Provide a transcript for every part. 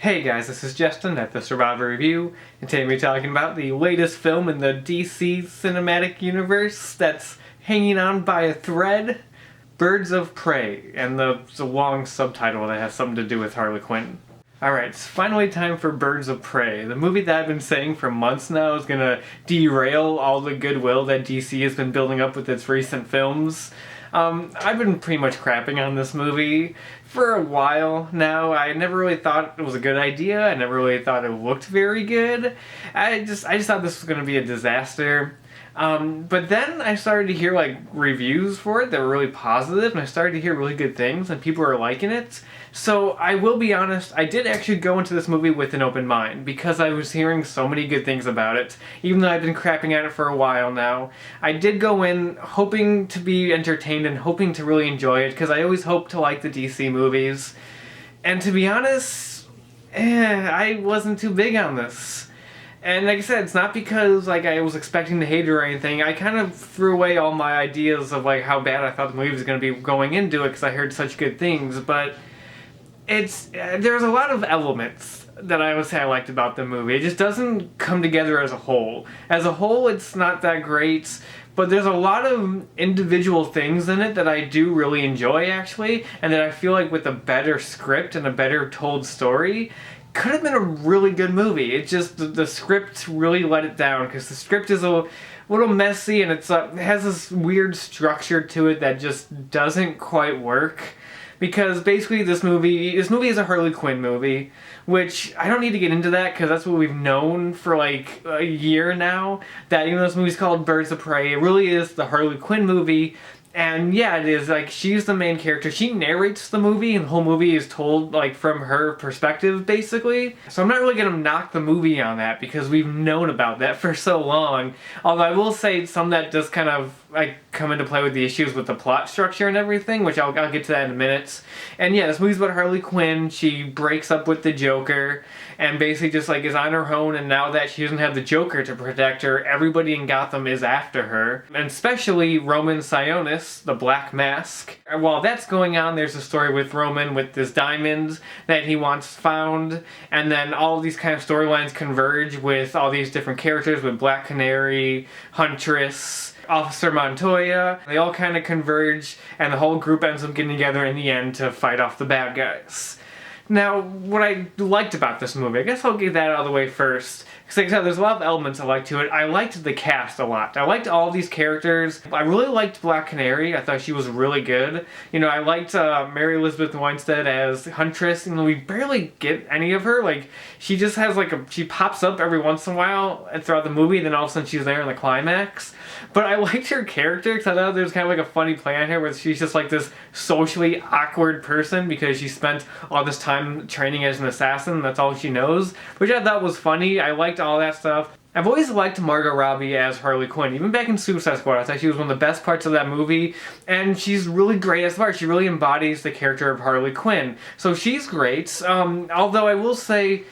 Hey guys, this is Justin at the Survivor Review, and today we're talking about the latest film in the DC cinematic universe that's hanging on by a thread, Birds of Prey, and the long subtitle that has something to do with Harley Quinn. Alright, it's finally time for Birds of Prey, the movie that I've been saying for months now is gonna derail all the goodwill that DC has been building up with its recent films. I've been pretty much crapping on this movie for a while now. I never really thought it was a good idea. I never really thought it looked very good. I just thought this was going to be a disaster. But then I started to hear reviews for it that were really positive, and I started to hear really good things, and people are liking it. So I will be honest, I did actually go into this movie with an open mind, because I was hearing so many good things about it, even though I've been crapping at it for a while now. I did go in hoping to be entertained and hoping to really enjoy it, because I always hope to like the DC movies. And to be honest, I wasn't too big on this. And like I said, it's not because I was expecting to hate it or anything. I kind of threw away all my ideas of how bad I thought the movie was going to be going into it because I heard such good things. But there's a lot of elements that I would say I liked about the movie. It just doesn't come together as a whole. As a whole, it's not that great. But there's a lot of individual things in it that I do really enjoy, actually. And that I feel like with a better script and a better told story, could have been a really good movie. It just, the script really let it down, because the script is a little messy, and it has this weird structure to it that just doesn't quite work. Because basically this movie is a Harley Quinn movie, which I don't need to get into that because that's what we've known for a year now, that even though this movie's called Birds of Prey, it really is the Harley Quinn movie. And yeah, it is, she's the main character. She narrates the movie, and the whole movie is told, from her perspective, basically. So I'm not really gonna knock the movie on that, because we've known about that for so long. Although I will say some that does kind of, come into play with the issues with the plot structure and everything, which I'll get to that in a minute. And yeah, this movie's about Harley Quinn. She breaks up with the Joker, and basically just, is on her own, and now that she doesn't have the Joker to protect her, everybody in Gotham is after her. And especially Roman Sionis, the Black Mask. And while that's going on, there's a story with Roman with this diamond that he wants found, and then all these kind of storylines converge with all these different characters, with Black Canary, Huntress, Officer Montoya. They all kind of converge, and the whole group ends up getting together in the end to fight off the bad guys. Now, what I liked about this movie, I guess I'll get that out of the way first. Because like I said, there's a lot of elements I liked to it. I liked the cast a lot. I liked all these characters. I really liked Black Canary. I thought she was really good. I liked Mary Elizabeth Winstead as Huntress. We barely get any of her. She just has she pops up every once in a while throughout the movie, and then all of a sudden she's there in the climax. But I liked her character, because I thought there was kind of a funny play on her where she's just this socially awkward person because she spent all this time training as an assassin, and that's all she knows, which I thought was funny. I liked all that stuff. I've always liked Margot Robbie as Harley Quinn. Even back in Suicide Squad, I thought she was one of the best parts of that movie, and she's really great as far. She really embodies the character of Harley Quinn. So she's great, although I will say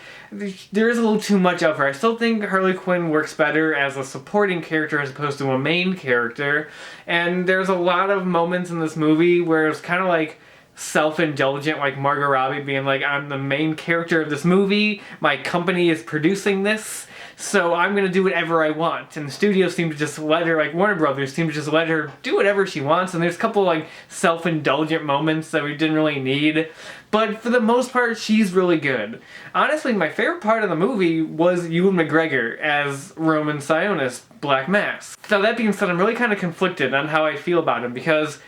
there is a little too much of her. I still think Harley Quinn works better as a supporting character as opposed to a main character, and there's a lot of moments in this movie where it's kind of self-indulgent, like Margot Robbie being I'm the main character of this movie, my company is producing this, so I'm gonna do whatever I want. And the studios seem to just let her, Warner Brothers seem to just let her do whatever she wants, and there's a couple self-indulgent moments that we didn't really need. But for the most part, she's really good. Honestly, my favorite part of the movie was Ewan McGregor as Roman Sionis, Black Mask. So that being said, I'm really kind of conflicted on how I feel about him, because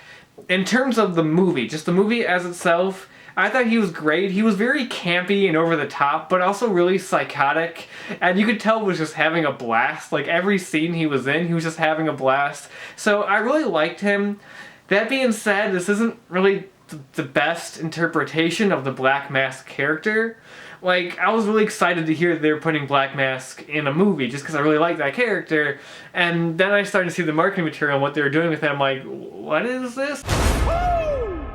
in terms of the movie, just the movie as itself, I thought he was great. He was very campy and over the top, but also really psychotic. And you could tell he was just having a blast. Every scene he was in, he was just having a blast. So I really liked him. That being said, this isn't really the best interpretation of the Black Mask character. I was really excited to hear that they were putting Black Mask in a movie, just because I really liked that character. And then I started to see the marketing material and what they were doing with it. I'm like, what is this? Woo!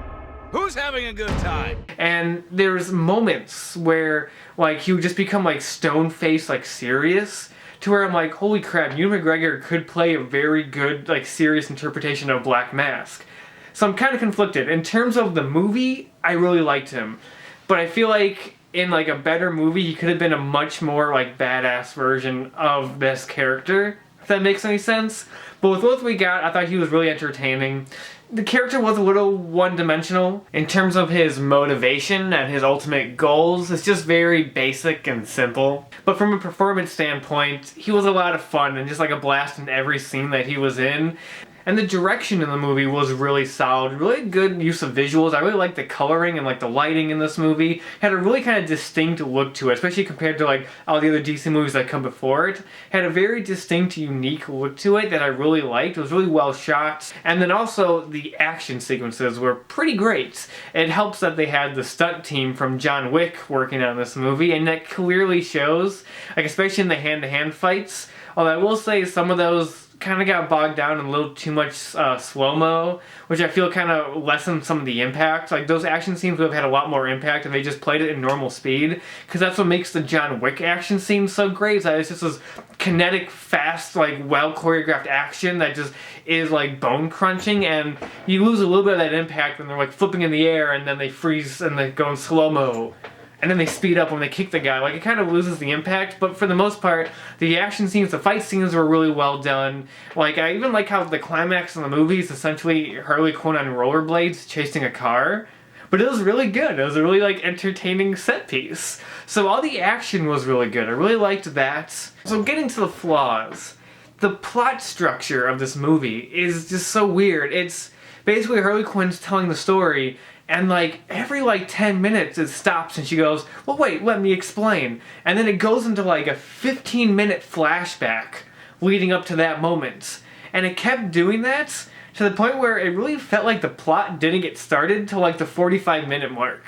Who's having a good time? And there's moments where, he would just become, stone-faced, serious, to where I'm like, holy crap, Ewan McGregor could play a very good, serious interpretation of Black Mask. So I'm kind of conflicted. In terms of the movie, I really liked him. But I feel like in like a better movie, he could have been a much more like badass version of this character, if that makes any sense. But with what we got, I thought he was really entertaining. The character was a little one-dimensional in terms of his motivation and his ultimate goals. It's just very basic and simple. But from a performance standpoint, he was a lot of fun and just like a blast in every scene that he was in. And the direction in the movie was really solid. Really good use of visuals. I really liked the coloring and like the lighting in this movie. It had a really kind of distinct look to it, especially compared to like all the other DC movies that come before it. It had a very distinct, unique look to it that I really liked. It was really well shot. And then also the action sequences were pretty great. It helps that they had the stunt team from John Wick working on this movie, and that clearly shows, like especially in the hand-to-hand fights. Although I will say some of those kind of got bogged down in a little too much slow-mo, which I feel kind of lessened some of the impact. Like those action scenes would have had a lot more impact if they just played it in normal speed, because that's what makes the John Wick action scenes so great, is that it's just this kinetic, fast, like well-choreographed action that just is like bone-crunching, and you lose a little bit of that impact when they're like flipping in the air and then they freeze and they go in slow-mo. And then they speed up when they kick the guy. Like, it kind of loses the impact, but for the most part, the action scenes, the fight scenes were really well done. Like, I even like how the climax in the movie is essentially Harley Quinn on rollerblades chasing a car. But it was really good. It was a really, like, entertaining set piece. So all the action was really good. I really liked that. So getting to the flaws. The plot structure of this movie is just so weird. It's basically Harley Quinn's telling the story, and like every like 10 minutes it stops and she goes, well wait, let me explain. And then it goes into like a 15-minute flashback leading up to that moment. And it kept doing that to the point where it really felt like the plot didn't get started till like the 45-minute mark.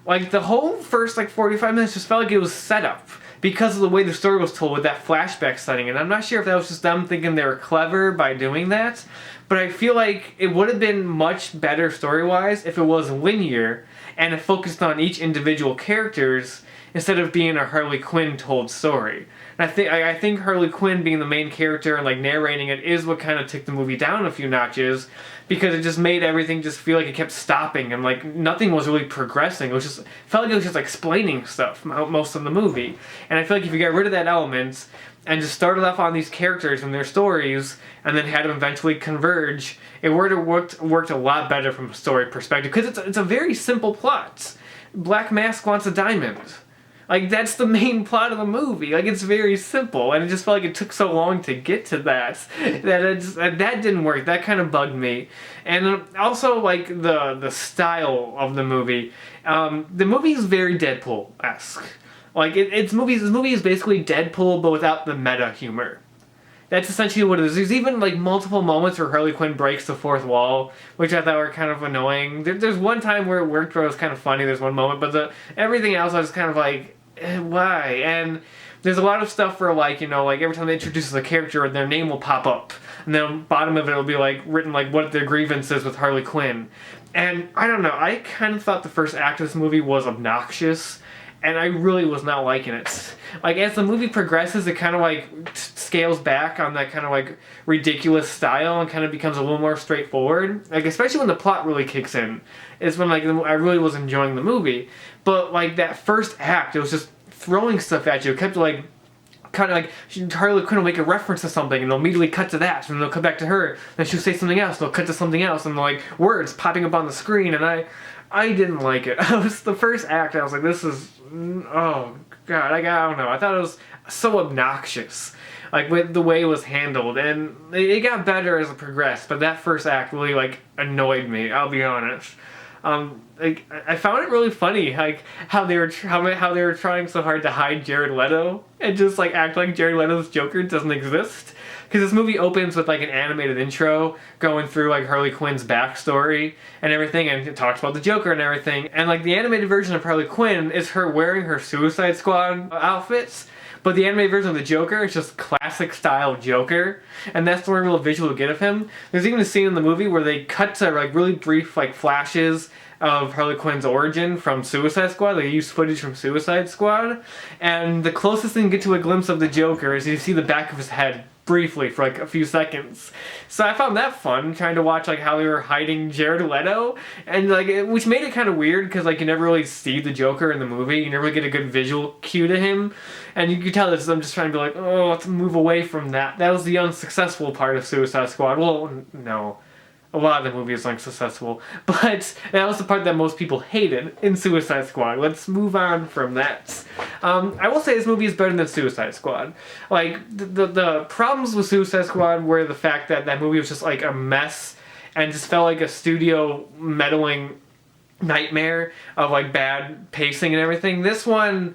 Like the whole first like 45 minutes just felt like it was set up because of the way the story was told with that flashback setting. And I'm not sure if that was just them thinking they were clever by doing that, but I feel like it would have been much better story-wise if it was linear and it focused on each individual characters instead of being a Harley Quinn told story. And I think Harley Quinn being the main character and like narrating it is what kind of took the movie down a few notches, because it just made everything just feel like it kept stopping and like nothing was really progressing. It was just felt like it was just explaining stuff most of the movie. And I feel like if you got rid of that element and just started off on these characters and their stories and then had them eventually converge, it would have worked a lot better from a story perspective, because it's a very simple plot. Black Mask wants a diamond. Like, that's the main plot of the movie. Like, it's very simple, and it just felt like it took so long to get to that that didn't work. That kind of bugged me. And also, like, the style of the movie. The movie is very Deadpool-esque. Like, this movie is basically Deadpool, but without the meta humor. That's essentially what it is. There's even, like, multiple moments where Harley Quinn breaks the fourth wall, which I thought were kind of annoying. There's one time where it worked where it was kind of funny, there's one moment, but everything else I was kind of like, why? And there's a lot of stuff where, like, you know, like, every time they introduce a character, their name will pop up. And then on the bottom of it will be, like, written, like, what their grievance is with Harley Quinn. And, I don't know, I kind of thought the first act of this movie was obnoxious, and I really was not liking it. Like, as the movie progresses, it kind of, like, scales back on that kind of, like, ridiculous style and kind of becomes a little more straightforward. Like, especially when the plot really kicks in, is when, like, I really was enjoying the movie. But, like, that first act, it was just throwing stuff at you. It kept, like, kind of like, Harley Quinn will make a reference to something, and they'll immediately cut to that, and they'll come back to her, then she'll say something else, and they'll cut to something else, and, like, words popping up on the screen, and I didn't like it. The first act, I was like, this is, oh, God, I don't know. I thought it was so obnoxious, like, with the way it was handled, and it got better as it progressed, but that first act really, like, annoyed me, I'll be honest. Like, I found it really funny, like, how they were trying so hard to hide Jared Leto, and just, like, act like Jared Leto's Joker doesn't exist. Because this movie opens with, like, an animated intro going through, like, Harley Quinn's backstory and everything, and it talks about the Joker and everything. And, like, the animated version of Harley Quinn is her wearing her Suicide Squad outfits, but the animated version of the Joker is just classic style Joker, and that's the only real visual we get of him. There's even a scene in the movie where they cut to, like, really brief, like, flashes of Harley Quinn's origin from Suicide Squad. They use footage from Suicide Squad, and the closest thing you get to a glimpse of the Joker is you see the back of his head briefly for like a few seconds. So I found that fun, trying to watch like how they were hiding Jared Leto, and like which made it kind of weird because like you never really see the Joker in the movie, you never really get a good visual cue to him, and you can tell this. I'm just trying to be like, oh, let's move away from that. That was the unsuccessful part of Suicide Squad. Well, no. A lot of the movie is unsuccessful, but that was the part that most people hated in Suicide Squad. Let's move on from that. I will say this movie is better than Suicide Squad. Like, the problems with Suicide Squad were the fact that that movie was just like a mess and just felt like a studio meddling nightmare of like bad pacing and everything. This one,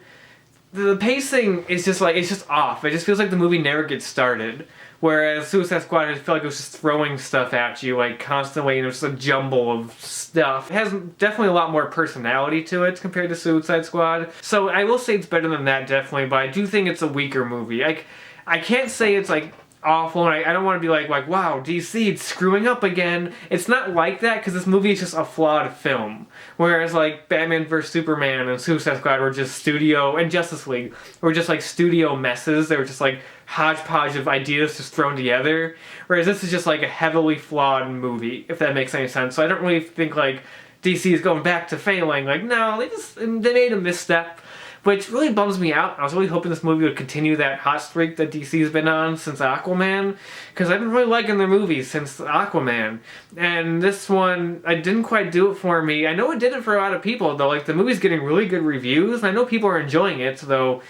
the pacing is just like, it's just off. It just feels like the movie never gets started. Whereas Suicide Squad, I feel like it was just throwing stuff at you, like, constantly, and it was just a jumble of stuff. It has definitely a lot more personality to it compared to Suicide Squad. So I will say it's better than that, definitely, but I do think it's a weaker movie. I can't say it's, like, awful, and I don't want to be like, wow, DC, it's screwing up again. It's not like that, because this movie is just a flawed film. Whereas, like, Batman vs. Superman and Suicide Squad were just studio, and Justice League were just, like, studio messes. They were just, like, hodgepodge of ideas just thrown together. Whereas this is just, like, a heavily flawed movie, if that makes any sense. So I don't really think, like, DC is going back to failing. Like, no, they made a misstep. Which really bums me out. I was really hoping this movie would continue that hot streak that DC's been on since Aquaman, because I've been really liking their movies since Aquaman. And this one, I didn't quite do it for me. I know it did it for a lot of people, though. Like, the movie's getting really good reviews, and I know people are enjoying it, though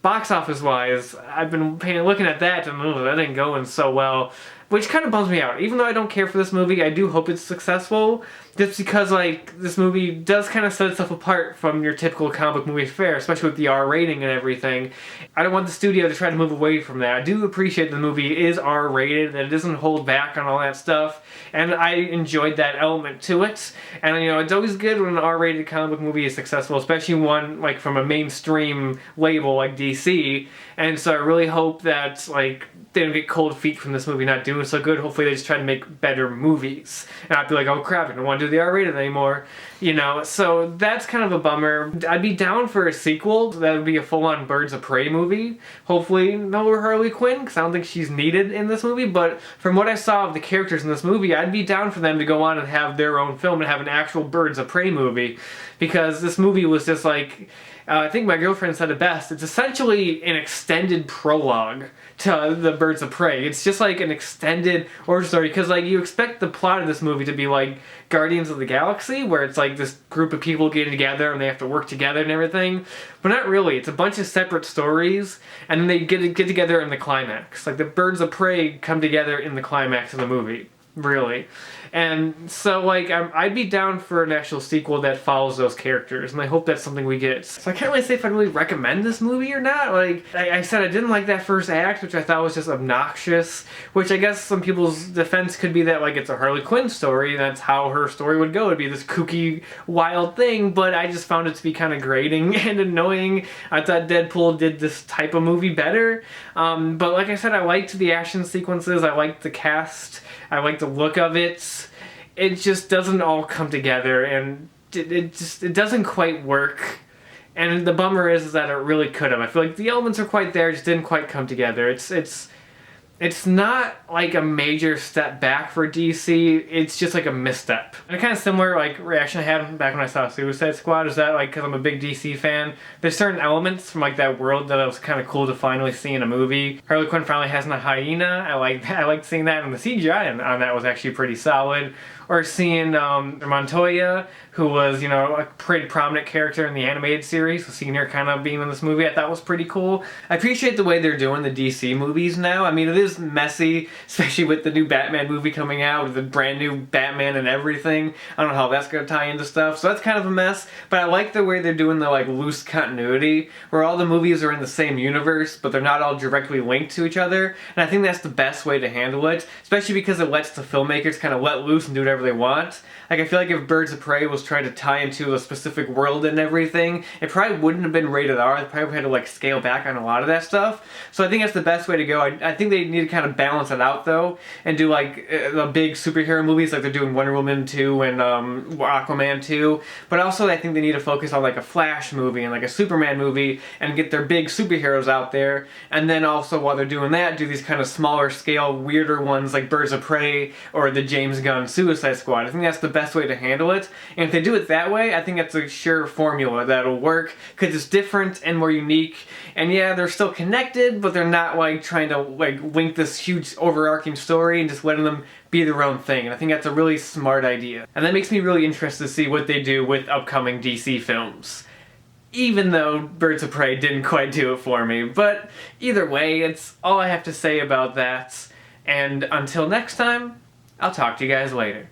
box office wise, I've been looking at that and that ain't going so well. Which kind of bums me out. Even though I don't care for this movie, I do hope it's successful. Just because, like, this movie does kind of set itself apart from your typical comic book movie fare, especially with the R rating and everything. I don't want the studio to try to move away from that. I do appreciate the movie is R rated, that it doesn't hold back on all that stuff, and I enjoyed that element to it. And, you know, it's always good when an R rated comic book movie is successful, especially one, like, from a mainstream label like DC. And so I really hope that, like, they don't get cold feet from this movie not doing so good. Hopefully they just try to make better movies. And I'd be like, oh crap, I don't want to do the R-rated anymore. You know, so that's kind of a bummer. I'd be down for a sequel. That would be a full-on Birds of Prey movie. Hopefully no Harley Quinn, because I don't think she's needed in this movie. But from what I saw of the characters in this movie, I'd be down for them to go on and have their own film and have an actual Birds of Prey movie. Because this movie was just like... I think my girlfriend said it best. It's essentially an extended prologue to the Birds of Prey. It's just like an extended origin story, because like you expect the plot of this movie to be like Guardians of the Galaxy, where it's like this group of people getting together and they have to work together and everything. But not really. It's a bunch of separate stories, and then they get together in the climax. Like the Birds of Prey come together in the climax of the movie. Really. And so, like, I'd be down for an actual sequel that follows those characters, and I hope that's something we get. So I can't really say if I'd really recommend this movie or not. Like, I said I didn't like that first act, which I thought was just obnoxious, which I guess some people's defense could be that, like, it's a Harley Quinn story, and that's how her story would go. It'd be this kooky, wild thing, but I just found it to be kind of grating and annoying. I thought Deadpool did this type of movie better. But like I said, I liked the action sequences, I liked the cast, I liked the look of it. It just doesn't all come together, and it doesn't quite work. And the bummer is that it really could have. I feel like the elements are quite there, just didn't quite come together. It's not like a major step back for DC, it's just like a misstep. And a kind of similar like reaction I had back when I saw Suicide Squad is that, like, because I'm a big DC fan, there's certain elements from like that world that it was kind of cool to finally see in a movie. Harley Quinn finally has a hyena. I liked seeing that, and the CGI on that was actually pretty solid. Or seeing Montoya, who was, you know, a pretty prominent character in the animated series, so seeing her kind of being in this movie I thought was pretty cool. I appreciate the way they're doing the DC movies now. I mean, it is messy, especially with the new Batman movie coming out, with the brand new Batman and everything. I don't know how that's going to tie into stuff, so that's kind of a mess. But I like the way they're doing the, like, loose continuity, where all the movies are in the same universe, but they're not all directly linked to each other. And I think that's the best way to handle it, especially because it lets the filmmakers kind of let loose and do whatever they want. Like, I feel like if Birds of Prey was trying to tie into a specific world and everything, it probably wouldn't have been rated R. They probably had to, like, scale back on a lot of that stuff. So I think that's the best way to go. I think they need to kind of balance it out though, and do like the big superhero movies like they're doing Wonder Woman 2 and Aquaman 2, but also I think they need to focus on like a Flash movie and like a Superman movie and get their big superheroes out there, and then also while they're doing that, do these kind of smaller scale, weirder ones like Birds of Prey or the James Gunn Suicide Squad. I think that's the best way to handle it, and if they do it that way, I think that's a sure formula that'll work, because it's different and more unique, and yeah, they're still connected, but they're not like trying to like link this huge overarching story and just letting them be their own thing, and I think that's a really smart idea. And that makes me really interested to see what they do with upcoming DC films. Even though Birds of Prey didn't quite do it for me, but either way, it's all I have to say about that, and until next time, I'll talk to you guys later.